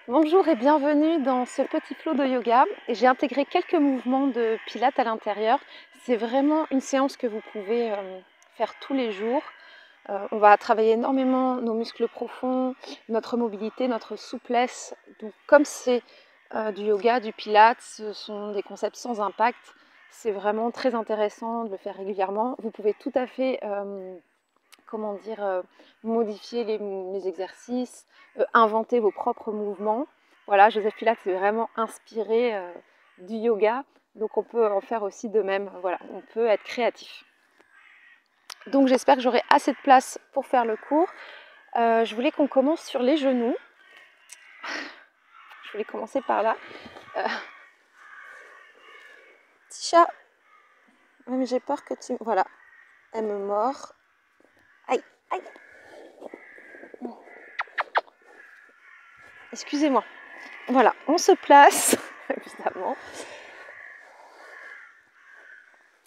Bonjour et bienvenue dans ce petit flow de yoga. J'ai intégré quelques mouvements de pilates à l'intérieur. C'est vraiment une séance que vous pouvez faire tous les jours. On va travailler énormément nos muscles profonds, notre mobilité, notre souplesse. Donc comme c'est du yoga, du pilates, ce sont des concepts sans impact. C'est vraiment très intéressant de le faire régulièrement. Vous pouvez tout à fait modifier les exercices, inventer vos propres mouvements. Voilà, Joseph Pilates est vraiment inspiré du yoga, donc on peut en faire aussi de même. Voilà, on peut être créatif. Donc j'espère que j'aurai assez de place pour faire le cours. Je voulais qu'on commence sur les genoux. Je voulais commencer par là. Petit chat. Ouais, mais j'ai peur que tu... Voilà, elle me mord. Aïe, aïe. Excusez-moi. Voilà, on se place, évidemment.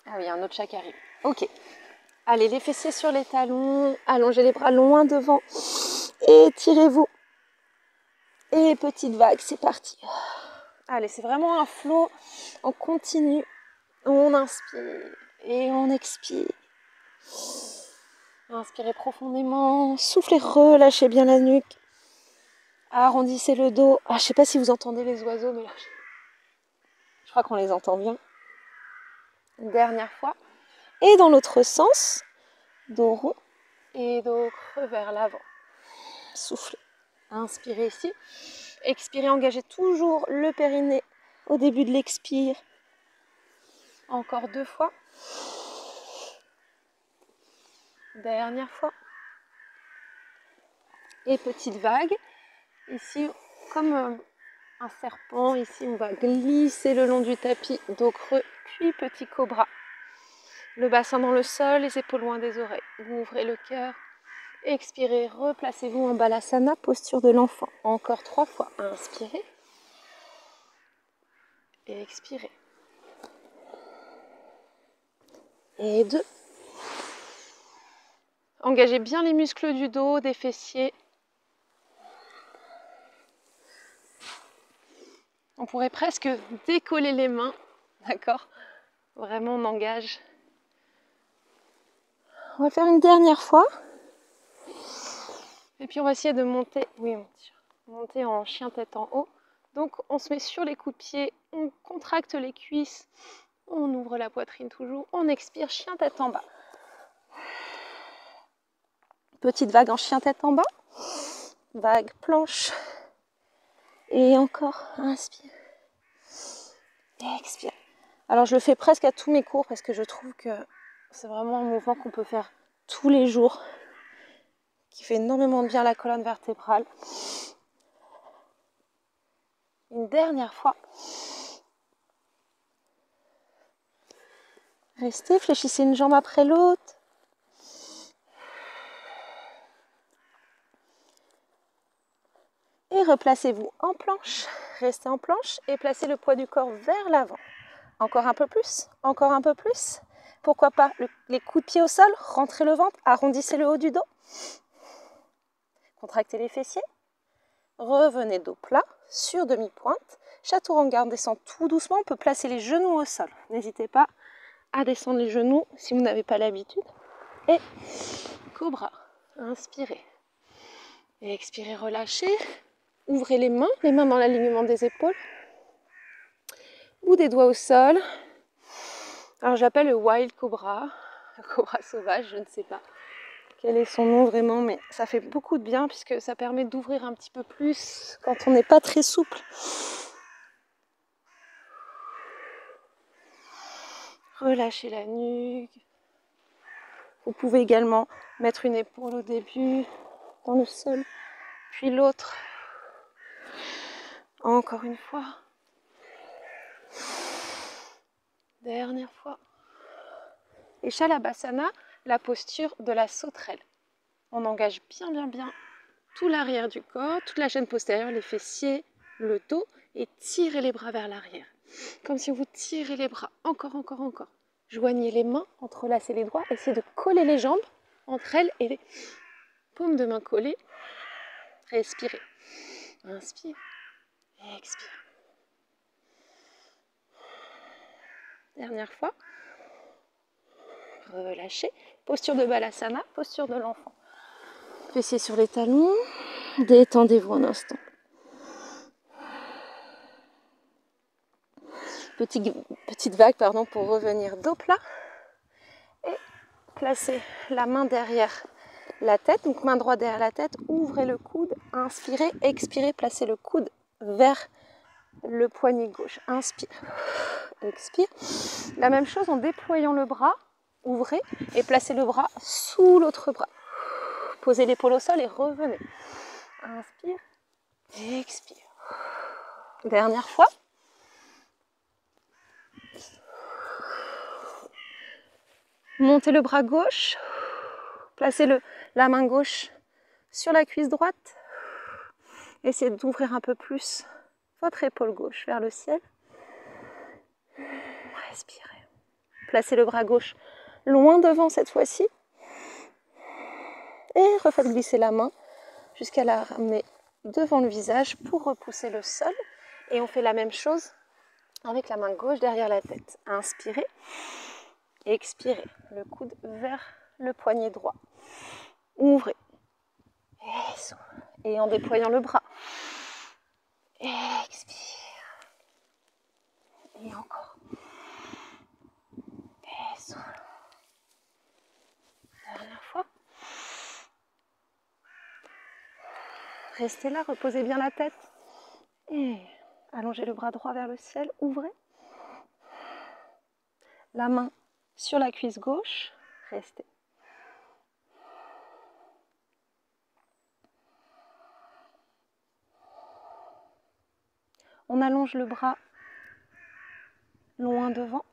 Ah oui, il y a un autre chat qui arrive. Ok. Allez, les fessiers sur les talons, allongez les bras loin devant. Et tirez-vous. Et petite vague, c'est parti. Allez, c'est vraiment un flow. On continue. On inspire et on expire. Inspirez profondément. Soufflez, relâchez bien la nuque. Arrondissez le dos. Ah, je ne sais pas si vous entendez les oiseaux, mais là, je crois qu'on les entend bien. Une dernière fois. Et dans l'autre sens, dos rond et dos creux vers l'avant. Soufflez. Inspirez ici. Expirez, engagez toujours le périnée au début de l'expire. Encore 2 fois. Dernière fois. Et petite vague. Ici, comme un serpent, ici on va glisser le long du tapis, dos creux, puis petit cobra. Le bassin dans le sol, les épaules loin des oreilles. Vous ouvrez le cœur. Expirez, replacez-vous en balasana, posture de l'enfant. Encore 3 fois. Inspirez. Et expirez. Et 2. Engagez bien les muscles du dos, des fessiers. On pourrait presque décoller les mains, d'accord? Vraiment, on engage. On va faire une dernière fois. Et puis on va essayer de monter, oui, monter en chien tête en haut. Donc on se met sur les coups de pied, on contracte les cuisses, on ouvre la poitrine toujours, on expire, chien tête en bas. Petite vague en chien tête en bas, vague planche. Et encore, inspire. Et expire. Alors je le fais presque à tous mes cours parce que je trouve que c'est vraiment un mouvement qu'on peut faire tous les jours, qui fait énormément de bien à la colonne vertébrale. Une dernière fois. Restez, fléchissez une jambe après l'autre. Et replacez-vous en planche. Restez en planche et placez le poids du corps vers l'avant. Encore un peu plus, encore un peu plus. Pourquoi pas les coups de pied au sol, rentrez le ventre, arrondissez le haut du dos. Contractez les fessiers. Revenez dos plat sur demi-pointe. Chaturanga descend tout doucement. On peut placer les genoux au sol. N'hésitez pas à descendre les genoux si vous n'avez pas l'habitude. Et cobra. Inspirez. Et expirez, relâchez. Ouvrez les mains dans l'alignement des épaules. Ou des doigts au sol. Alors j'appelle le wild cobra, le cobra sauvage, je ne sais pas quel est son nom vraiment, mais ça fait beaucoup de bien puisque ça permet d'ouvrir un petit peu plus quand on n'est pas très souple. Relâchez la nuque. Vous pouvez également mettre une épaule au début dans le sol, puis l'autre. Encore une fois. Dernière fois. Et Shalabhasana, la posture de la sauterelle. On engage bien tout l'arrière du corps, toute la chaîne postérieure, les fessiers, le dos, et tirez les bras vers l'arrière. Comme si vous tirez les bras, encore. Joignez les mains, entrelacez les doigts, essayez de coller les jambes entre elles et les paumes de main collées. Respirez. Inspire. Expire. Dernière fois. Relâchez. Posture de Balasana, posture de l'enfant. Fessiers sur les talons. Détendez-vous un instant. Petite vague pour revenir dos plat. Et placez la main derrière la tête. Donc main droite derrière la tête. Ouvrez le coude. Inspirez. Expirez. Placez le coude vers le poignet gauche. Inspire. Expire. La même chose en déployant le bras. Ouvrez et placez le bras sous l'autre bras. Posez l'épaule au sol et revenez. Inspire. Expire. Dernière fois. Montez le bras gauche. Placez la main gauche sur la cuisse droite. Essayez d'ouvrir un peu plus votre épaule gauche vers le ciel. Respirez. Placez le bras gauche loin devant cette fois-ci. Et refaites glisser la main jusqu'à la ramener devant le visage pour repousser le sol. Et on fait la même chose avec la main gauche derrière la tête. Inspirez. Expirez. Le coude vers le poignet droit. Ouvrez. Et en déployant le bras. Expire. Et encore. Et souffle. Dernière fois. Restez là, reposez bien la tête. Et allongez le bras droit vers le ciel. Ouvrez. La main sur la cuisse gauche. Restez. On allonge le bras loin devant.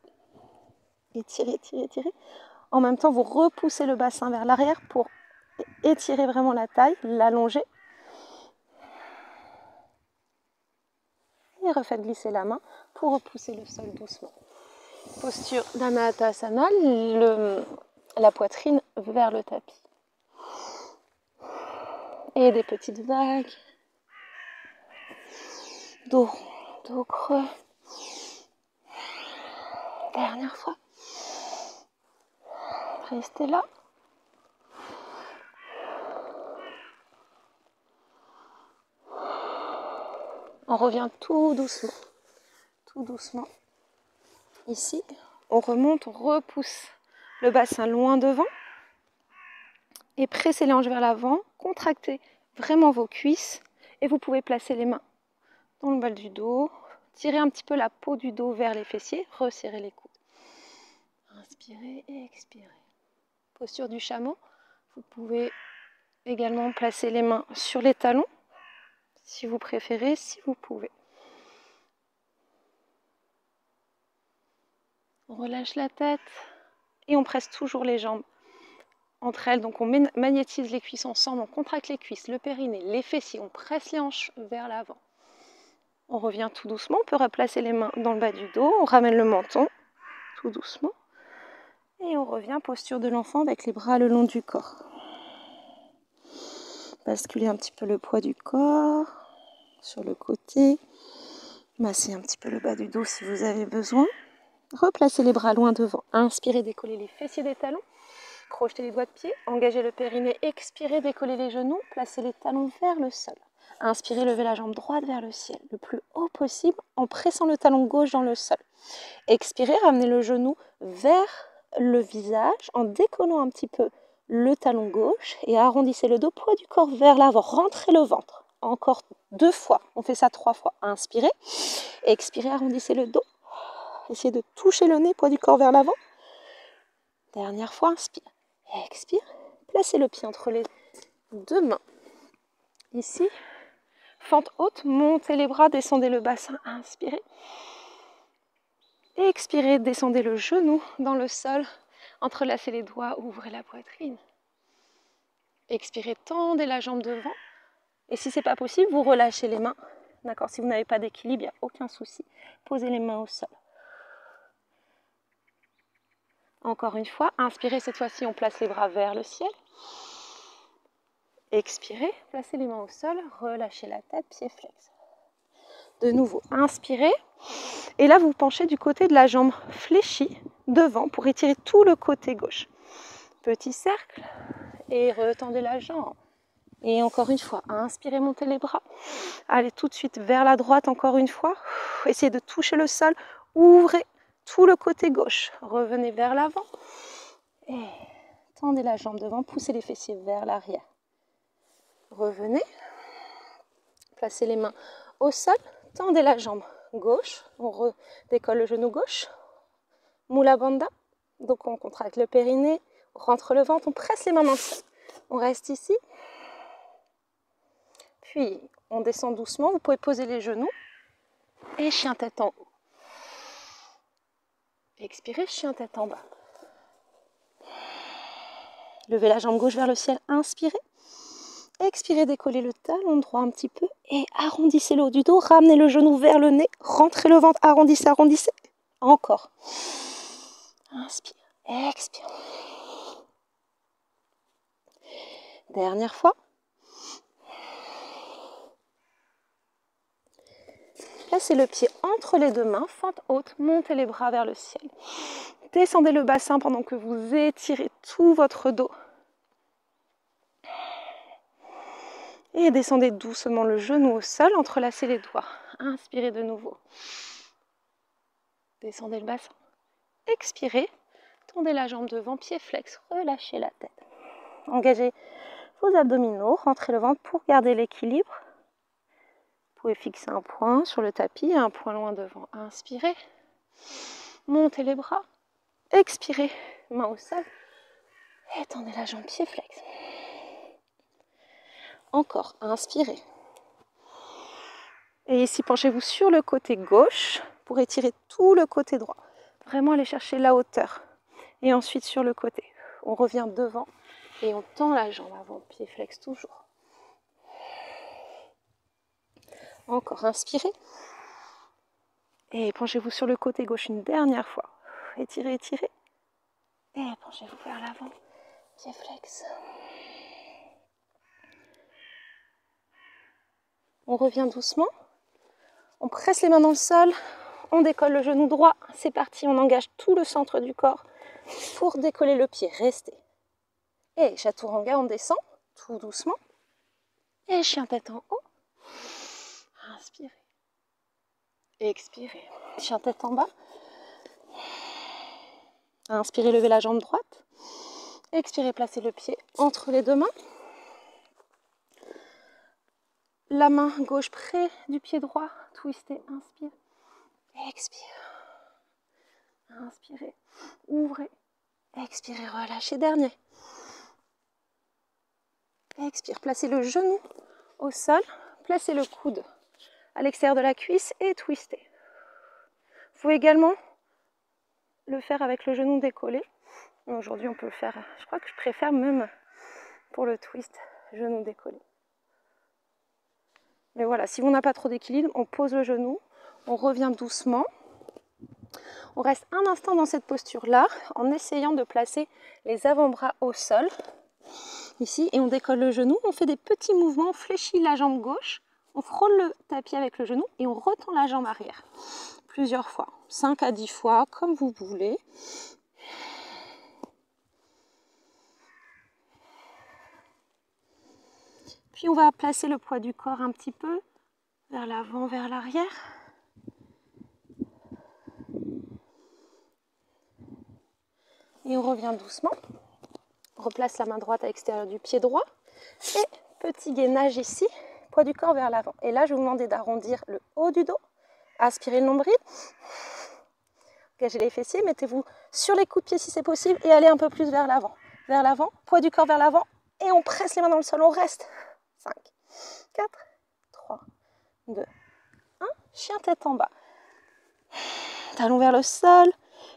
Étirez, étirez, étirez. En même temps, vous repoussez le bassin vers l'arrière pour étirer vraiment la taille, l'allonger. Et refaites glisser la main pour repousser le sol doucement. Posture d'Anatasana, la poitrine vers le tapis. Et des petites vagues. Dos creux. Dernière fois. Restez là. On revient tout doucement. Tout doucement. Ici, on remonte, on repousse le bassin loin devant. Et pressez les hanches vers l'avant. Contractez vraiment vos cuisses. Et vous pouvez placer les mains dans le bas du dos. Tirez un petit peu la peau du dos vers les fessiers. Resserrez les coudes. Inspirez et expirez. Posture du chameau. Vous pouvez également placer les mains sur les talons. Si vous préférez, si vous pouvez. On relâche la tête et on presse toujours les jambes entre elles. Donc on magnétise les cuisses ensemble, on contracte les cuisses, le périnée, les fessiers, on presse les hanches vers l'avant. On revient tout doucement, on peut replacer les mains dans le bas du dos, on ramène le menton tout doucement. Et on revient posture de l'enfant avec les bras le long du corps. Basculez un petit peu le poids du corps sur le côté. Massez un petit peu le bas du dos si vous avez besoin. Replacez les bras loin devant. Inspirez, décollez les fessiers des talons. Crochetez les doigts de pied. Engagez le périnée. Expirez, décollez les genoux. Placez les talons vers le sol. Inspirez, levez la jambe droite vers le ciel, le plus haut possible en pressant le talon gauche dans le sol. Expirez, ramenez le genou vers le visage en décollant un petit peu le talon gauche et arrondissez le dos, poids du corps vers l'avant. Rentrez le ventre. Encore 2 fois. On fait ça 3 fois. Inspirez. Expirez, arrondissez le dos. Essayez de toucher le nez, poids du corps vers l'avant. Dernière fois, inspire. Expire. Placez le pied entre les 2 mains. Ici. Fente haute. Montez les bras, descendez le bassin. Inspirez. Expirez, descendez le genou dans le sol. Entrelacez les doigts, ouvrez la poitrine. Expirez, tendez la jambe devant. Et si ce n'est pas possible, vous relâchez les mains. D'accord ? Si vous n'avez pas d'équilibre, il n'y a aucun souci. Posez les mains au sol. Encore une fois, inspirez, cette fois-ci, on place les bras vers le ciel. Expirez, placez les mains au sol, relâchez la tête, pied flex. De nouveau, inspirez. Et là, vous penchez du côté de la jambe fléchie devant pour étirer tout le côté gauche. Petit cercle et retendez la jambe. Et encore une fois, inspirez, montez les bras. Allez tout de suite vers la droite encore une fois. Essayez de toucher le sol. Ouvrez tout le côté gauche. Revenez vers l'avant. Et tendez la jambe devant. Poussez les fessiers vers l'arrière. Revenez. Placez les mains au sol. Tendez la jambe gauche. On redécolle le genou gauche. Mula Bandha. Donc on contracte le périnée. On rentre le ventre. On presse les mains dans le sol. On reste ici. Puis, on descend doucement. Vous pouvez poser les genoux. Et chien tête en haut. Expirez, chien tête en bas. Levez la jambe gauche vers le ciel. Inspirez. Expirez, décollez le talon droit un petit peu. Et arrondissez le haut du dos. Ramenez le genou vers le nez. Rentrez le ventre. Arrondissez, arrondissez. Encore. Inspire. Expire. Dernière fois. Placez le pied entre les deux mains, fente haute, montez les bras vers le ciel. Descendez le bassin pendant que vous étirez tout votre dos. Et descendez doucement le genou au sol, entrelacez les doigts. Inspirez de nouveau. Descendez le bassin. Expirez, tendez la jambe devant, pied flex, relâchez la tête. Engagez vos abdominaux, rentrez le ventre pour garder l'équilibre. Vous pouvez fixer un point sur le tapis, un point loin devant. Inspirez. Montez les bras. Expirez. Main au sol. Et tendez la jambe pied flex. Encore. Inspirez. Et ici, penchez-vous sur le côté gauche pour étirer tout le côté droit. Vraiment aller chercher la hauteur. Et ensuite sur le côté. On revient devant et on tend la jambe avant. Pied flex toujours. Encore, inspirez. Et penchez-vous sur le côté gauche une dernière fois. Étirez, étirez. Et penchez-vous vers l'avant. Pied flex. On revient doucement. On presse les mains dans le sol. On décolle le genou droit. C'est parti, on engage tout le centre du corps pour décoller le pied. Restez. Et chaturanga, on descend tout doucement. Et chien tête en haut. Inspirez. Expirez. Chien tête en bas. Inspirez, levez la jambe droite. Expirez, placez le pied entre les deux mains. La main gauche près du pied droit. Twistez, inspire. Expire. Inspirez. Ouvrez. Expirez, relâchez. Dernier. Expire. Placez le genou au sol. Placez le coude à l'extérieur de la cuisse et twistez. Vous pouvez également le faire avec le genou décollé. Aujourd'hui, on peut le faire, je crois que je préfère même pour le twist, genou décollé. Mais voilà, si on n'a pas trop d'équilibre, on pose le genou, on revient doucement. On reste un instant dans cette posture-là, en essayant de placer les avant-bras au sol, ici, et on décolle le genou. On fait des petits mouvements, on fléchit la jambe gauche, on frôle le tapis avec le genou et on retend la jambe arrière. Plusieurs fois, 5 à 10 fois, comme vous voulez. Puis on va placer le poids du corps un petit peu vers l'avant, vers l'arrière. Et on revient doucement. On replace la main droite à l'extérieur du pied droit. Et petit gainage ici, poids du corps vers l'avant. Et là, je vais vous demander d'arrondir le haut du dos. Aspirez le nombril. Engagez les fessiers, mettez-vous sur les coups de pied si c'est possible et allez un peu plus vers l'avant. Vers l'avant, poids du corps vers l'avant. Et on presse les mains dans le sol, on reste. 5, 4, 3, 2, 1. Chien tête en bas. Talons vers le sol.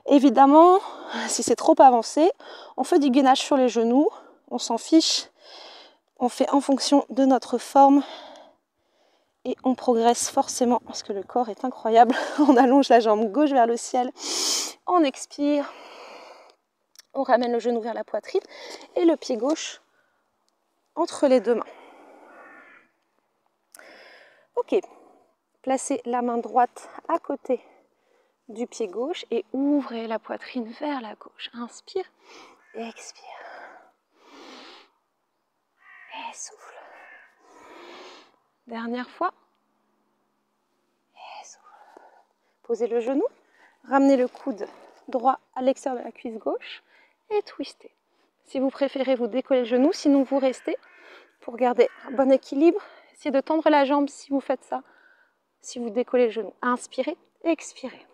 Évidemment, si c'est trop avancé, on fait du gainage sur les genoux. On s'en fiche. On fait en fonction de notre forme. Et on progresse forcément parce que le corps est incroyable. On allonge la jambe gauche vers le ciel. On expire. On ramène le genou vers la poitrine et le pied gauche entre les deux mains. Ok. Placez la main droite à côté du pied gauche et ouvrez la poitrine vers la gauche. Inspire, expire. Et souffle. Dernière fois. Et souffle. Posez le genou. Ramenez le coude droit à l'extérieur de la cuisse gauche et twistez. Si vous préférez, vous décollez le genou. Sinon, vous restez pour garder un bon équilibre. Essayez de tendre la jambe si vous faites ça. Si vous décollez le genou. Inspirez, expirez.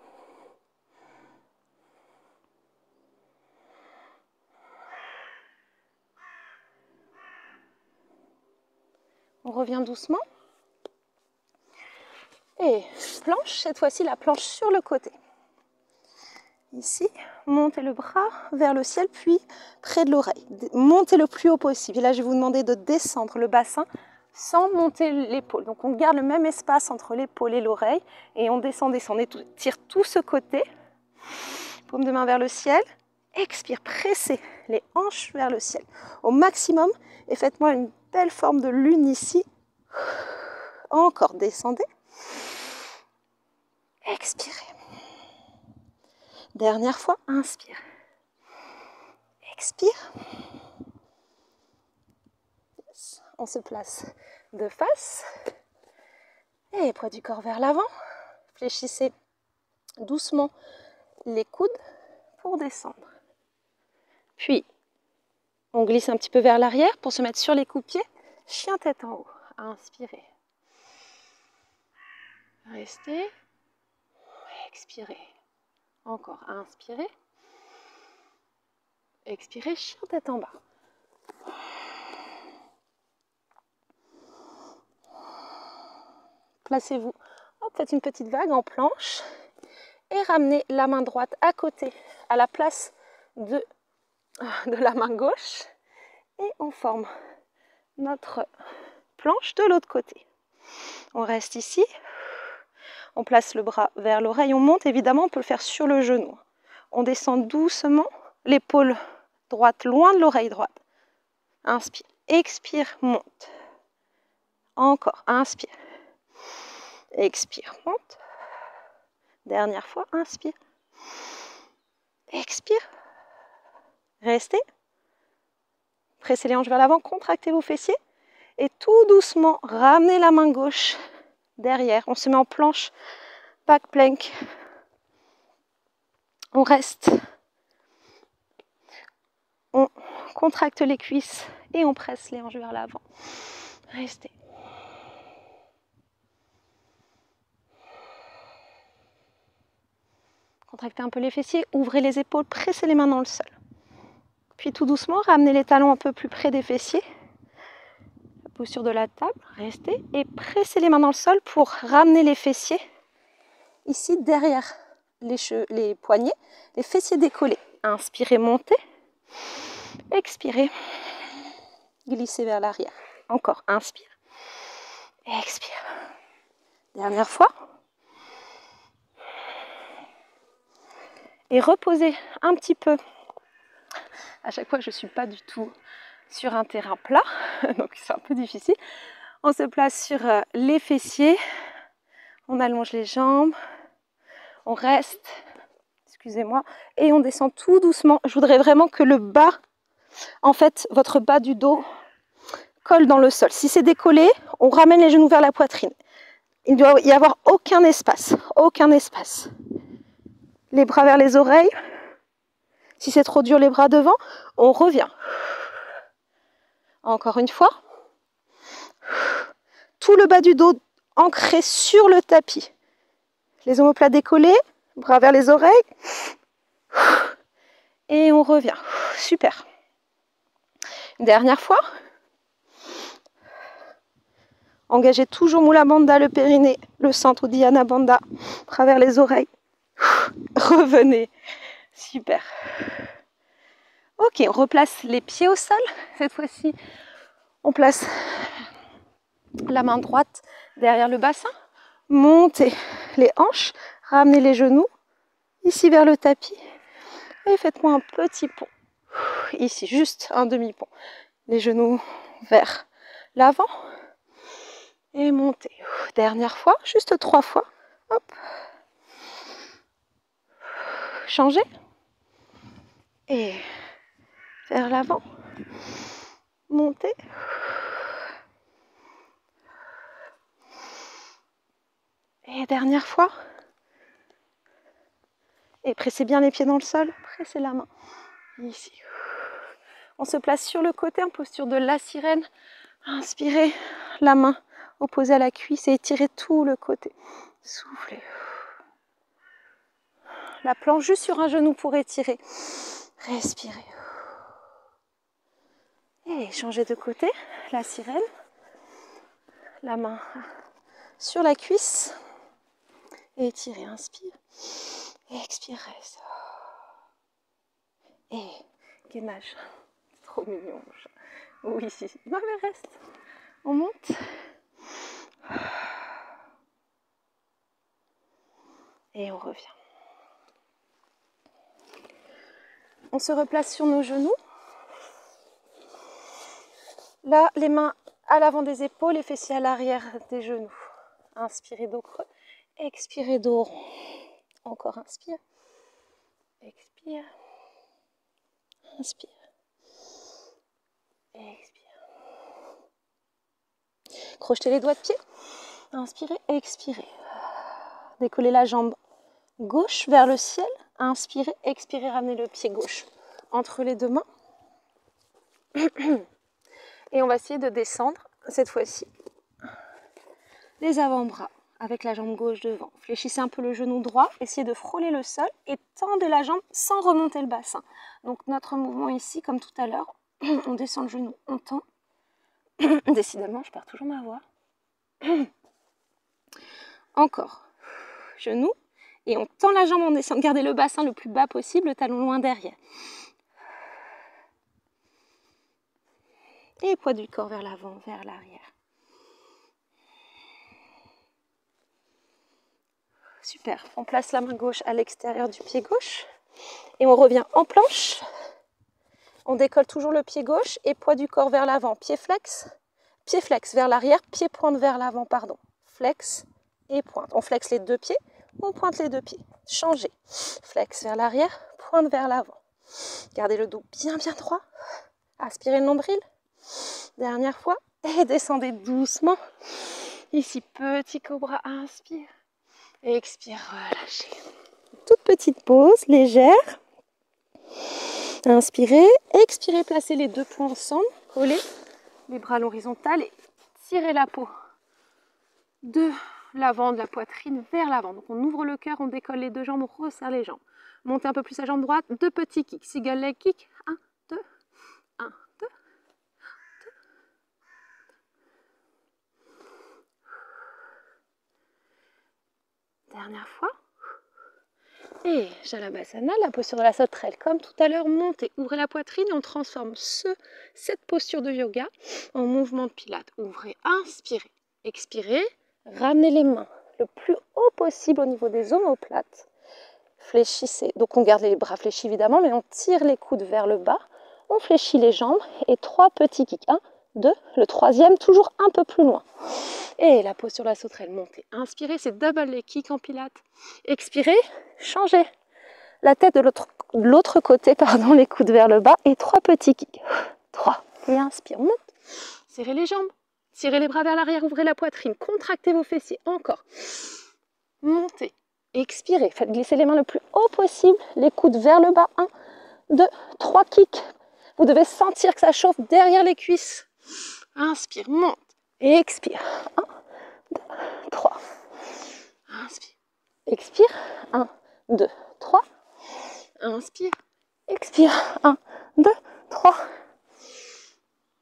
On revient doucement. Et planche, cette fois-ci la planche sur le côté. Ici, montez le bras vers le ciel, puis près de l'oreille. Montez le plus haut possible. Et là, je vais vous demander de descendre le bassin sans monter l'épaule. Donc, on garde le même espace entre l'épaule et l'oreille. Et on descend, descend. On tire tout ce côté. Paume de main vers le ciel. Expire, pressez les hanches vers le ciel au maximum. Et faites-moi une belle forme de lune ici. Encore, descendez. Expirez. Dernière fois, inspire. Expire. Yes. On se place de face. Et poids du corps vers l'avant. Fléchissez doucement les coudes pour descendre. Puis, on glisse un petit peu vers l'arrière pour se mettre sur les coups-pieds. Chien tête en haut. Inspirez. Restez. Expirez. Encore. Inspirez. Expirez. Chien tête en bas. Placez-vous. Faites une petite vague en planche. Et ramenez la main droite à côté, à la place de la main gauche. Et on forme notre planche de l'autre côté. On reste ici. On place le bras vers l'oreille. On monte, évidemment, on peut le faire sur le genou. On descend doucement, l'épaule droite loin de l'oreille droite. Inspire, expire, monte. Encore, inspire. Expire, monte. Dernière fois, inspire. Expire. Restez. Pressez les hanches vers l'avant, contractez vos fessiers. Et tout doucement, ramenez la main gauche derrière. On se met en planche, back plank. On reste. On contracte les cuisses et on presse les hanches vers l'avant. Restez. Contractez un peu les fessiers, ouvrez les épaules, pressez les mains dans le sol. Puis tout doucement, ramenez les talons un peu plus près des fessiers. La posture de la table, restez. Et pressez les mains dans le sol pour ramener les fessiers ici derrière les poignets, les fessiers décollés. Inspirez, montez. Expirez. Glissez vers l'arrière. Encore, inspire. Expire. Dernière fois. Et reposez un petit peu. À chaque fois, je ne suis pas du tout sur un terrain plat, donc c'est un peu difficile. On se place sur les fessiers, on allonge les jambes, on reste, excusez-moi, et on descend tout doucement. Je voudrais vraiment que le bas, en fait, votre bas du dos colle dans le sol. Si c'est décollé, on ramène les genoux vers la poitrine. Il ne doit y avoir aucun espace, aucun espace. Les bras vers les oreilles. Si c'est trop dur, les bras devant, on revient. Encore une fois. Tout le bas du dos ancré sur le tapis. Les omoplates décollés, bras vers les oreilles. Et on revient. Super. Dernière fois. Engagez toujours Mula Bandha, le périnée, le centre, Dhyana Bandha, à travers les oreilles. Revenez. Super. Ok, on replace les pieds au sol. Cette fois-ci, on place la main droite derrière le bassin. Montez les hanches, ramenez les genoux ici vers le tapis. Et faites-moi un petit pont. Ici, juste un demi-pont. Les genoux vers l'avant. Et montez. Dernière fois, juste 3 fois. Hop. Changer. Et vers l'avant. Monter. Et dernière fois. Et pressez bien les pieds dans le sol. Pressez la main. Ici. On se place sur le côté en posture de la sirène. Inspirez la main opposée à la cuisse et étirez tout le côté. Soufflez. La planche juste sur un genou pour étirer. Respirez. Et changez de côté. La sirène. La main sur la cuisse. Et étirez. Inspire. Et expire. Reste. Et gainage. Trop mignon. Oui, non mais reste. On monte. Et on revient. On se replace sur nos genoux. Là, les mains à l'avant des épaules, les fessiers à l'arrière des genoux. Inspirez dos creux. Expirez dos rond. Encore inspire. Expire. Inspire. Expire. Crochetez les doigts de pied. Inspirez, expirez. Décollez la jambe gauche vers le ciel. Inspirez, expirez, ramenez le pied gauche entre les deux mains. Et on va essayer de descendre, cette fois-ci, les avant-bras avec la jambe gauche devant. Fléchissez un peu le genou droit, essayez de frôler le sol et tendez la jambe sans remonter le bassin. Donc notre mouvement ici, comme tout à l'heure, on descend le genou, on tend. Décidément, je perds toujours ma voix. Encore. Genou. Et on tend la jambe, on descend. Gardez le bassin le plus bas possible, le talon loin derrière. Et poids du corps vers l'avant, vers l'arrière. Super. On place la main gauche à l'extérieur du pied gauche. Et on revient en planche. On décolle toujours le pied gauche et poids du corps vers l'avant. Pied flex vers l'arrière, pied pointe vers l'avant, pardon. Flex et pointe. On flexe les deux pieds, on pointe les deux pieds. Changez. Flex vers l'arrière, pointe vers l'avant. Gardez le dos bien droit. Aspirez le nombril. Dernière fois. Et descendez doucement. Ici, petit cobra, inspire. Expire, relâchez. Toute petite pause, légère. Inspirez, expirez, placez les deux poings ensemble, collez les bras à l'horizontale et tirez la peau de l'avant de la poitrine vers l'avant. Donc on ouvre le cœur, on décolle les deux jambes, on resserre les jambes. Montez un peu plus la jambe droite, deux petits kicks. Single leg kick, 1, 2, 1, 2, 2. Dernière fois. Et Jalabhasana, la posture de la sauterelle, comme tout à l'heure, montez, ouvrez la poitrine et on transforme cette posture de yoga en mouvement de pilates. Ouvrez, inspirez, expirez, ramenez les mains le plus haut possible au niveau des omoplates. Fléchissez, donc on garde les bras fléchis évidemment, mais on tire les coudes vers le bas, on fléchit les jambes et 3 petits kicks. 1, 2, le troisième toujours un peu plus loin. Et la posture de la sauterelle, montez. Inspirez, c'est double leg kick en pilates. Expirez, changez la tête de l'autre côté, pardon, les coudes vers le bas et 3 petits kicks. 3. Et inspire, monte. Serrez les jambes, tirez les bras vers l'arrière, ouvrez la poitrine, contractez vos fessiers. Encore. Montez. Expirez, faites glisser les mains le plus haut possible, les coudes vers le bas. 1, 2, 3 kicks. Vous devez sentir que ça chauffe derrière les cuisses. Inspire, monte. Et expire. 1, 2, 3. Inspire. Expire. 1, 2, 3. Inspire. Expire. 1, 2, 3.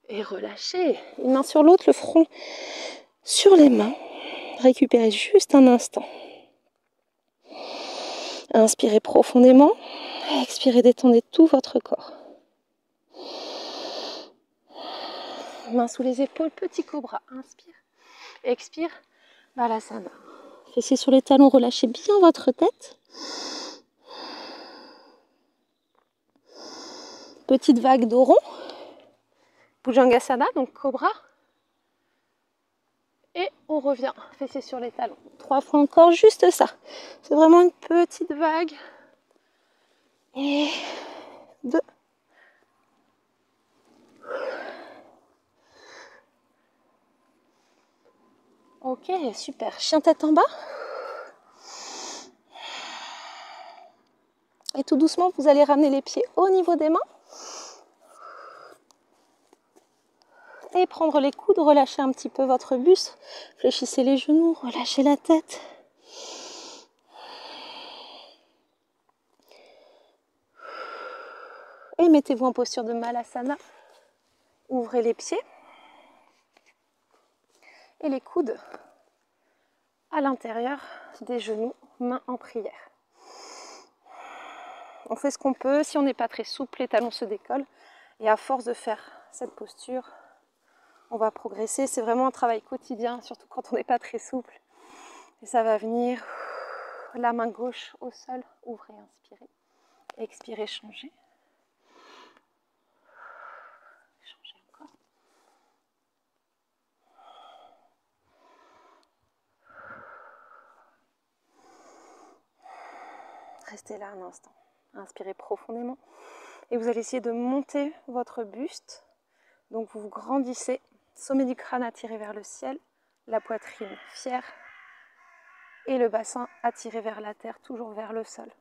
Et relâchez. Une main sur l'autre, le front sur les mains. Récupérez juste un instant. Inspirez profondément. Expirez, détendez tout votre corps. Main sous les épaules, petit cobra. Inspire. Expire. Balasana. Fessiers sur les talons, relâchez bien votre tête. Petite vague dos rond. Bhujangasana, donc cobra. Et on On revient, fessiers sur les talons. 3 fois encore, juste ça. C'est vraiment une petite vague. Et 2. Ok, super. Chien tête en bas. Et tout doucement, vous allez ramener les pieds au niveau des mains. Et prendre les coudes, relâcher un petit peu votre buste. Fléchissez les genoux, relâchez la tête. Et mettez-vous en posture de Malasana. Ouvrez les pieds. Et les coudes à l'intérieur des genoux, mains en prière. On fait ce qu'on peut. Si on n'est pas très souple, les talons se décollent. Et à force de faire cette posture, on va progresser. C'est vraiment un travail quotidien, surtout quand on n'est pas très souple. Et ça va venir. La main gauche au sol. Ouvrez, inspirez. Expirez, changez. Changez encore. Restez là un instant. Inspirez profondément. Et vous allez essayer de monter votre buste. Donc vous vous grandissez. Sommet du crâne attiré vers le ciel. La poitrine fière. Et le bassin attiré vers la terre, toujours vers le sol.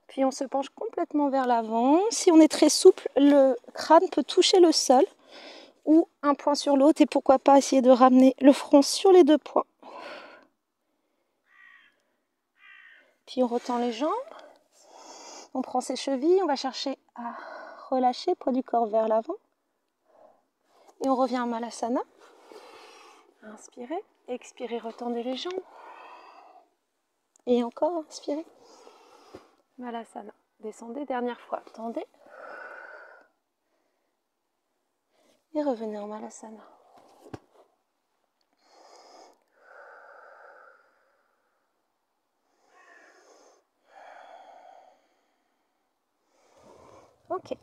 Puis on se penche complètement vers l'avant. Si on est très souple, le crâne peut toucher le sol ou un point sur l'autre. Et pourquoi pas essayer de ramener le front sur les 2 points. Puis on retend les jambes. On prend ses chevilles. On va chercher à relâcher, poids du corps vers l'avant. Et on revient à Malasana. Inspirez, expirez, retendez les jambes. Et encore, inspirez. Malasana. Descendez, dernière fois. Tendez. Et revenez en Malasana. Ok.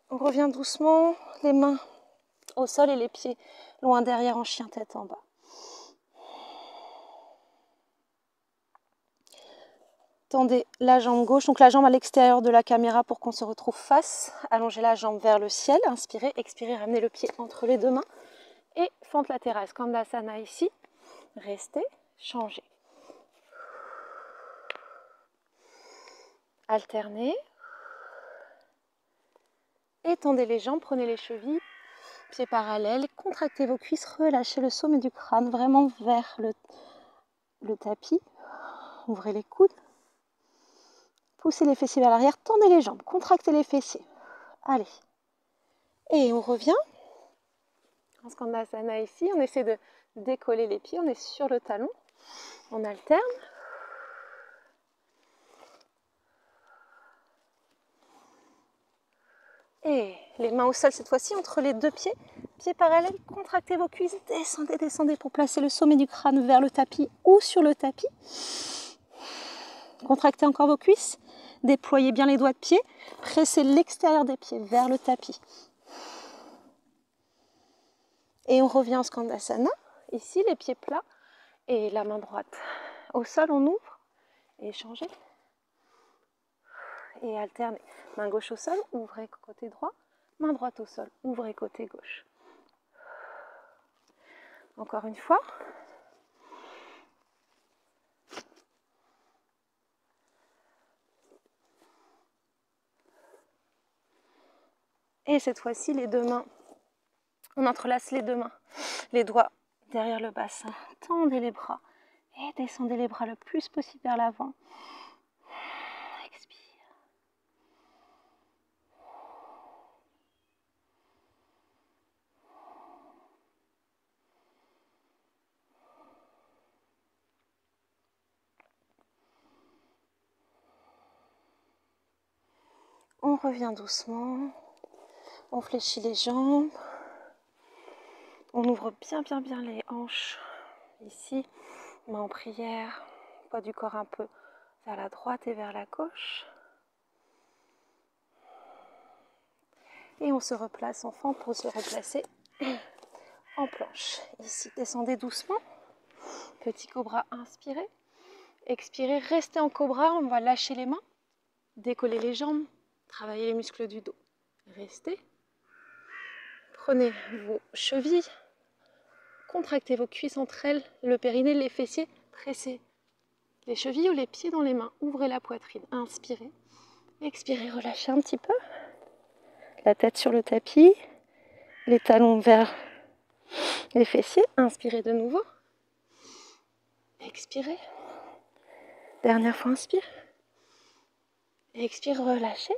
On revient doucement, les mains au sol et les pieds loin derrière en chien tête en bas. Tendez la jambe gauche, donc la jambe à l'extérieur de la caméra pour qu'on se retrouve face. Allongez la jambe vers le ciel, inspirez, expirez, ramenez le pied entre les 2 mains. Et fente latérale, Skandasana ici. Restez, changez. Alternez. Étendez les jambes, prenez les chevilles, pieds parallèles, contractez vos cuisses, relâchez le sommet du crâne vraiment vers le tapis. Ouvrez les coudes. Poussez les fessiers vers l'arrière, tendez les jambes, contractez les fessiers. Allez. Et on revient. En Skandasana ici, on essaie de décoller les pieds, on est sur le talon. On alterne. Et les mains au sol cette fois-ci, entre les 2 pieds. Pieds parallèles, contractez vos cuisses, descendez, descendez pour placer le sommet du crâne vers le tapis ou sur le tapis. Contractez encore vos cuisses. Déployez bien les doigts de pied. Pressez l'extérieur des pieds vers le tapis. Et on revient en Skandasana. Ici, les pieds plats et la main droite. Au sol, on ouvre et échangez. Et alternez. Main gauche au sol, ouvrez côté droit. Main droite au sol, ouvrez côté gauche. Encore une fois. Et cette fois-ci, les 2 mains. On entrelace les 2 mains. Les doigts derrière le bassin. Tendez les bras. Et descendez les bras le plus possible vers l'avant. Expire. On revient doucement. On fléchit les jambes. On ouvre bien les hanches. Ici, main en prière. Poids du corps un peu vers la droite et vers la gauche. Et on se replace enfin pour se replacer en planche. Ici, descendez doucement. Petit cobra, inspirez. Expirez, restez en cobra, on va lâcher les mains. Décoller les jambes, travailler les muscles du dos. Restez. Prenez vos chevilles. Contractez vos cuisses entre elles, le périnée, les fessiers. Pressez les chevilles ou les pieds dans les mains. Ouvrez la poitrine. Inspirez. Expirez, relâchez un petit peu. La tête sur le tapis. Les talons vers les fessiers. Inspirez de nouveau. Expirez. Dernière fois, inspire. Expire, relâchez.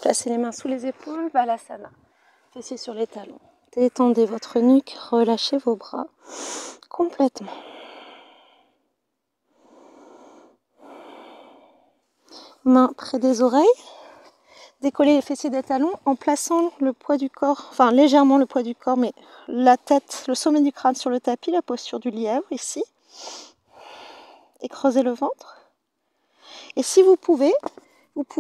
Placez les mains sous les épaules, Balasana. Fessiers sur les talons. Détendez votre nuque, relâchez vos bras complètement. Mains près des oreilles. Décollez les fessiers des talons en plaçant le poids du corps, enfin légèrement le poids du corps, mais la tête, le sommet du crâne sur le tapis, la posture du lièvre ici. Et creusez le ventre. Et si vous pouvez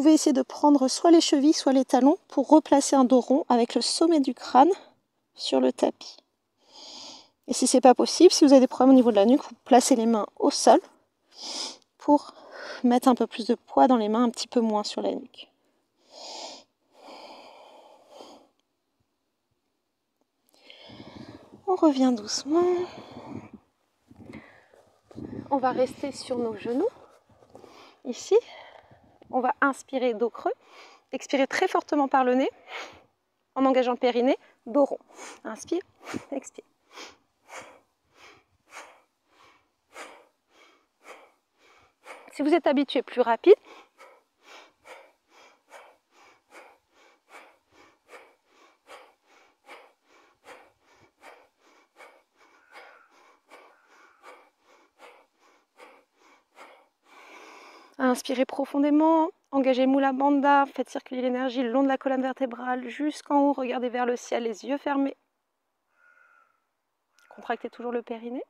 essayer de prendre soit les chevilles, soit les talons pour replacer un dos rond avec le sommet du crâne sur le tapis. Et si ce n'est pas possible, si vous avez des problèmes au niveau de la nuque, vous placez les mains au sol pour mettre un peu plus de poids dans les mains, un petit peu moins sur la nuque. On revient doucement. On va rester sur nos genoux. Ici, on va inspirer dos creux. Expirer très fortement par le nez en engageant le périnée, dos rond. Inspire, expire. Si vous êtes habitué plus rapide, inspirez profondément, engagez Mula Bandha, faites circuler l'énergie le long de la colonne vertébrale jusqu'en haut, regardez vers le ciel, les yeux fermés. Contractez toujours le périnée.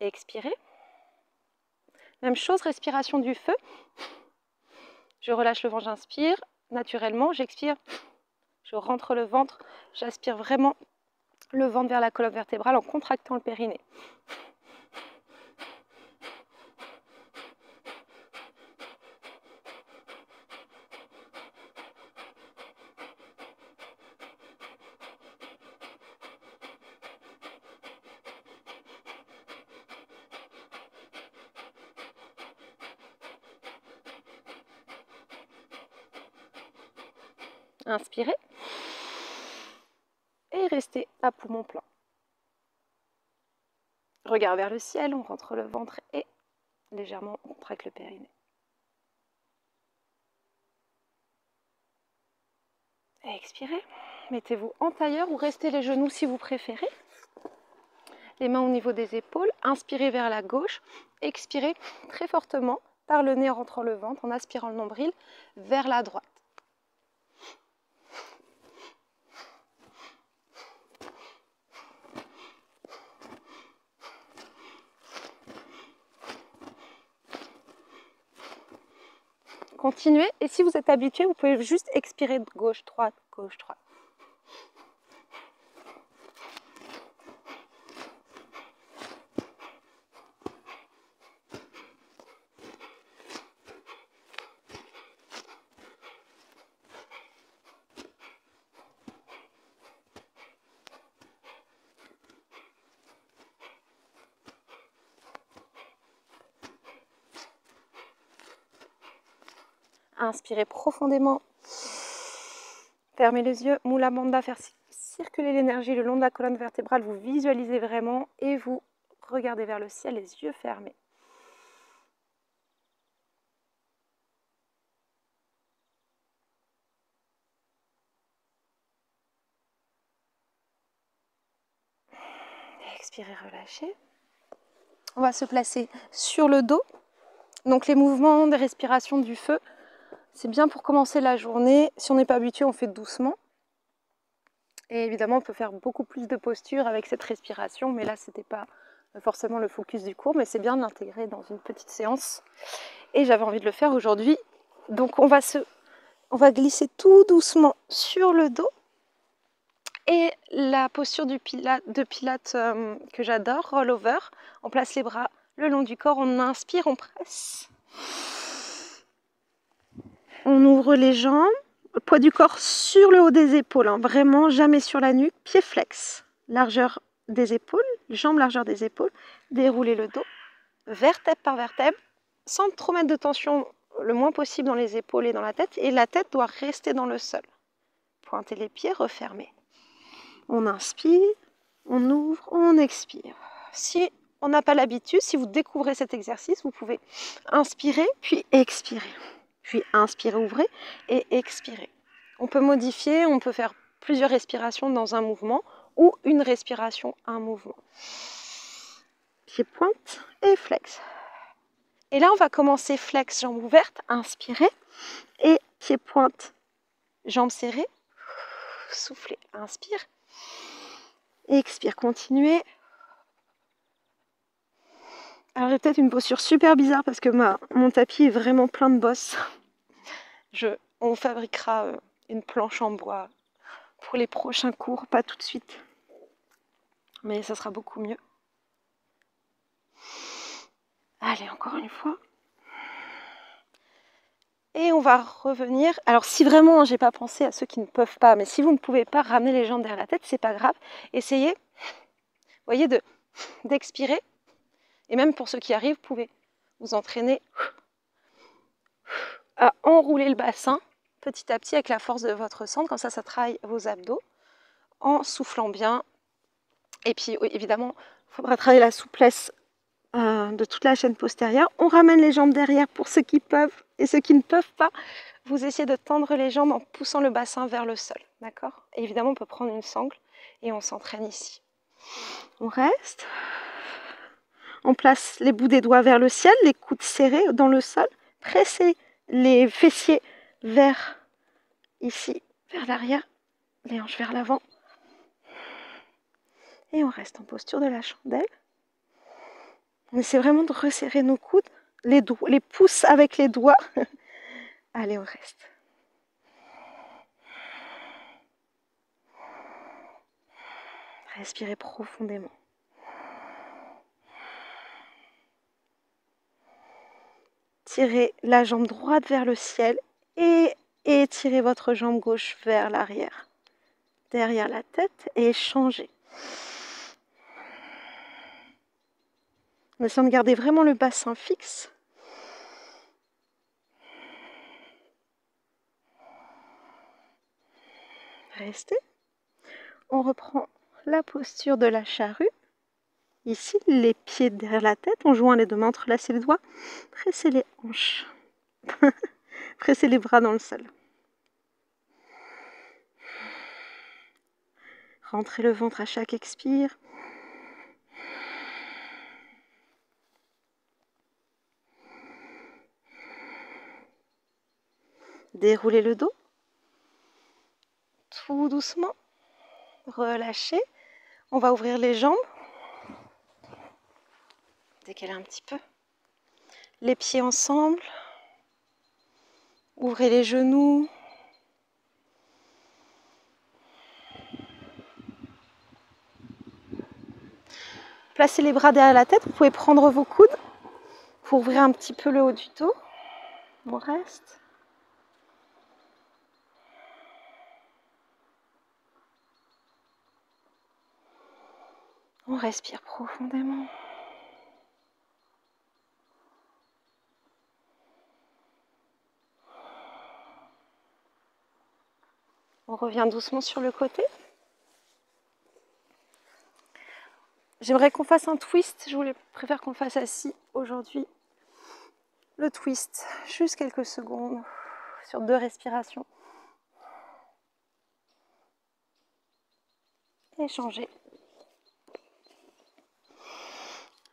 Et expirez. Même chose, respiration du feu. Je relâche le ventre, j'inspire. Naturellement, j'expire. Je rentre le ventre, j'aspire vraiment le ventre vers la colonne vertébrale en contractant le périnée. Inspirez et restez à poumon plein. Regard vers le ciel, on rentre le ventre et légèrement on contracte le périnée. Et expirez. Mettez-vous en tailleur ou restez les genoux si vous préférez. Les mains au niveau des épaules. Inspirez vers la gauche. Expirez très fortement par le nez en rentrant le ventre, en aspirant le nombril vers la droite. Continuez, et si vous êtes habitué, vous pouvez juste expirer de gauche-droite, gauche-droite. Inspirez profondément. Fermez les yeux. Mula Bandha, faire circuler l'énergie le long de la colonne vertébrale. Vous visualisez vraiment et vous regardez vers le ciel, les yeux fermés. Expirez, relâchez. On va se placer sur le dos. Donc les mouvements de respiration du feu, c'est bien pour commencer la journée. Si on n'est pas habitué, on fait doucement. Et évidemment, on peut faire beaucoup plus de postures avec cette respiration, mais là, ce n'était pas forcément le focus du cours, mais c'est bien de l'intégrer dans une petite séance. Et j'avais envie de le faire aujourd'hui. Donc on va glisser tout doucement sur le dos. Et la posture de Pilates que j'adore, roll over. On place les bras le long du corps, on inspire, on presse. On ouvre les jambes, le poids du corps sur le haut des épaules, hein, vraiment jamais sur la nuque, pied flex, largeur des épaules, jambes largeur des épaules, dérouler le dos, vertèbre par vertèbre, sans trop mettre de tension le moins possible dans les épaules et dans la tête, et la tête doit rester dans le sol. Pointez les pieds, refermez. On inspire, on ouvre, on expire. Si on n'a pas l'habitude, si vous découvrez cet exercice, vous pouvez inspirer, puis expirer. Puis inspirer, ouvrez et expirer. On peut modifier, on peut faire plusieurs respirations dans un mouvement ou une respiration, un mouvement. Pied pointe et flex. Et là, on va commencer flex, jambes ouvertes, inspirez, et pied pointe, jambes serrées, soufflez, inspire, expire, continuez. Alors j'ai peut-être une posture super bizarre parce que mon tapis est vraiment plein de bosses. On fabriquera une planche en bois pour les prochains cours, pas tout de suite, mais ça sera beaucoup mieux. Allez, encore une fois. Et on va revenir. Alors si vraiment, j'ai pas pensé à ceux qui ne peuvent pas, mais si vous ne pouvez pas ramener les jambes derrière la tête, c'est pas grave. Essayez, vous voyez, d'expirer. Et même pour ceux qui arrivent, vous pouvez vous entraîner à enrouler le bassin petit à petit avec la force de votre centre. Comme ça travaille vos abdos en soufflant bien. Et puis évidemment, il faudra travailler la souplesse de toute la chaîne postérieure. On ramène les jambes derrière pour ceux qui peuvent et ceux qui ne peuvent pas. Vous essayez de tendre les jambes en poussant le bassin vers le sol. D'accord? Et évidemment, on peut prendre une sangle et on s'entraîne ici. On reste. On place les bouts des doigts vers le ciel, les coudes serrés dans le sol. Pressez les fessiers vers ici, vers l'arrière, les hanches vers l'avant. Et on reste en posture de la chandelle. On essaie vraiment de resserrer nos coudes, les pouces avec les doigts. Allez, on reste. Respirez profondément. Tirez la jambe droite vers le ciel et étirez votre jambe gauche vers l'arrière, derrière la tête, et changez. En essayant de garder vraiment le bassin fixe. Restez. On reprend la posture de la charrue. Ici, les pieds derrière la tête, on joint les deux mains, entrelacez les doigts, pressez les hanches, pressez les bras dans le sol. Rentrez le ventre à chaque expire. Déroulez le dos, tout doucement, relâchez. On va ouvrir les jambes, décaler un petit peu, les pieds ensemble, ouvrez les genoux, placez les bras derrière la tête, vous pouvez prendre vos coudes pour ouvrir un petit peu le haut du dos. On reste. On respire profondément. On revient doucement sur le côté. J'aimerais qu'on fasse un twist. Je préfère qu'on le fasse assis aujourd'hui. Le twist, juste quelques secondes, sur 2 respirations. Échangez.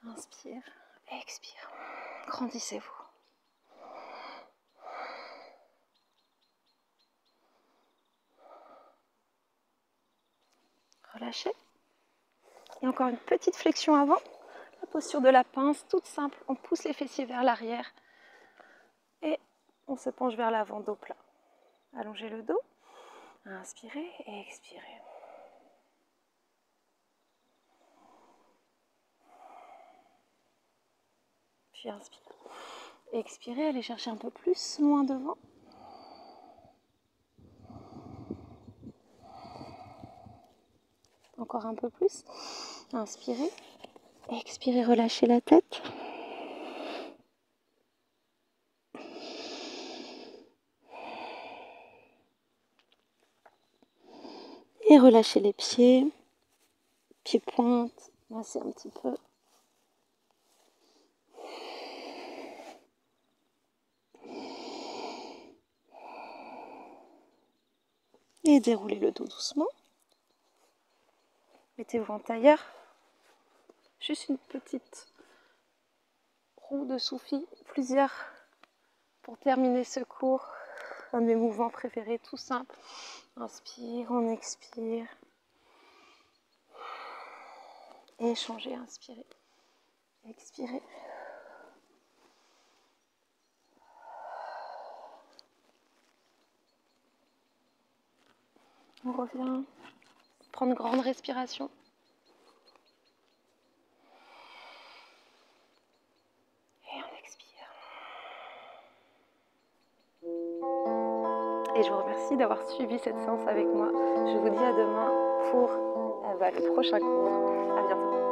Inspire, expire. Grandissez-vous. Relâchez. Et encore une petite flexion avant. Posture de la pince, toute simple. On pousse les fessiers vers l'arrière et on se penche vers l'avant, dos plat. Allongez le dos. Inspirez et expirez. Puis inspirez. Expirez, allez chercher un peu plus loin devant. Encore un peu plus. Inspirez. Expirez, relâchez la tête. Et relâchez les pieds. Pieds pointe. Massez un petit peu. Et déroulez le dos doucement. Mettez-vous en tailleur. Juste une petite roue de soufi, plusieurs pour terminer ce cours. Un de mes mouvements préférés, tout simple. Inspire, on expire. Échangez, inspirez. Expirez. On revient. Prendre une grande respiration. Et on expire. Et je vous remercie d'avoir suivi cette séance avec moi. Je vous dis à demain pour le prochain cours. À bientôt.